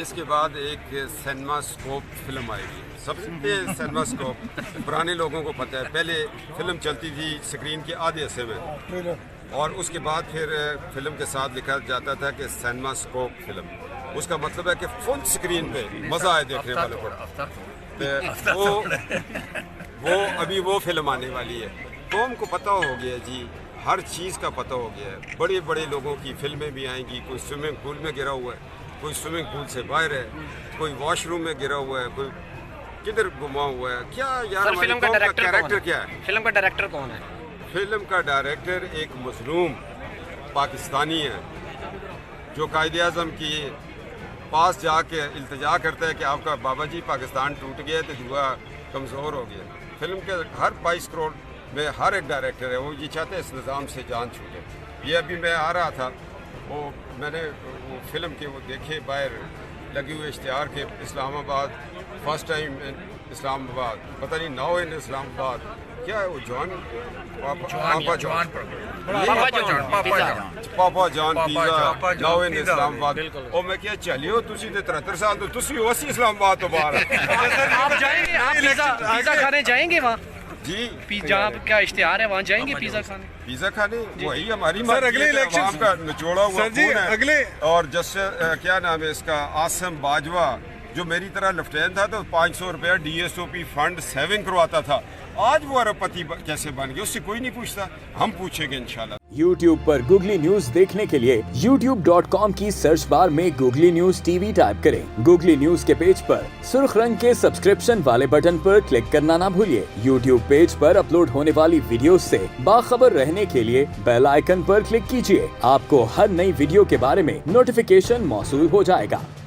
اس کے بعد ایک سینما اسکوپ فلم آئے گی. سب سے سینما اسکوپ پرانے لوگوں کو پتہ ہے، پہلے فلم چلتی تھی اسکرین کے آدھے حصے میں، اور اس کے بعد پھر فلم کے ساتھ لکھا جاتا تھا کہ سینما اسکوپ فلم. اس کا مطلب ہے کہ فل اسکرین پہ مزہ آئے دیکھنے والے کو. وہ ابھی وہ فلم آنے والی ہے. قوم کو پتہ ہو گیا جی، ہر چیز کا پتہ ہو گیا ہے. بڑے بڑے لوگوں کی فلمیں بھی آئیں گی. کوئی سوئمنگ پول میں گرا ہوا ہے، کوئی سوئمنگ پول سے باہر ہے، کوئی واش روم میں گرا ہوا ہے، کوئی کدھر گما ہوا ہے. کیا یار ہماری فلم کا قوم کا ڈائریکٹر کیریکٹر کیا ہے؟ فلم کا ڈائریکٹر کون ہے؟ فلم کا ڈائریکٹر ایک مظلوم پاکستانی ہے جو قائد اعظم کی پاس جا کے التجا کرتا ہے کہ آپ کا بابا جی پاکستان ٹوٹ گیا تو دعا کمزور ہو گیا. فلم کے ہر 22 کروڑ میں ہر ایک ڈائریکٹر ہے وہ یہ چاہتے ہیں اس نظام سے جان چھوٹے. یہ ابھی میں آ رہا تھا، وہ میں نے وہ فلم کے وہ دیکھے باہر لگے ہوئے اشتہار کے اسلام آباد فرسٹ ٹائم اسلام آباد، پتہ نہیں ناؤ ان اسلام آباد کیا ہے وہ پاپا جان پیزا ناؤ ان اسلام آباد. اور میں کیا چلیو تسی تے 73 سال تو تسی ہو اسی اسلام آباد تو باہر آپ جائیں گے؟ آپ پیزا کھانے جائیں گے وہاں؟ جی جہاں کا اشتہار ہے وہاں جائیں گے پیزا کھانے؟ پیزا کھانے وہی ہماری سر اگلے عوام کا نچوڑا ہوا سر جی خون ہے. اگلے اور جسٹس کیا نام ہے اس کا، آسم باجوہ جو میری طرح لیفٹیننٹ تھا تو 500 روپیہ DSOP فنڈ سیونگ کرواتا تھا. آج وہ ارب پتی کیسے بن گیا اس سے کوئی نہیں پوچھتا. ہم پوچھیں گے انشاءاللہ. YouTube پر گوگلی نیوز دیکھنے کے لیے youtube.com کی سرچ بار میں گوگلی نیوز TV ٹائپ کریں. گوگلی نیوز کے پیج پر سرخ رنگ کے سبسکرپشن والے بٹن پر کلک کرنا نہ بھولیے. YouTube پیج پر اپلوڈ ہونے والی ویڈیوز سے باخبر رہنے کے لیے بیل آئیکن پر کلک کیجیے. آپ کو ہر نئی ویڈیو کے بارے میں نوٹیفیکیشن موصول ہو جائے گا.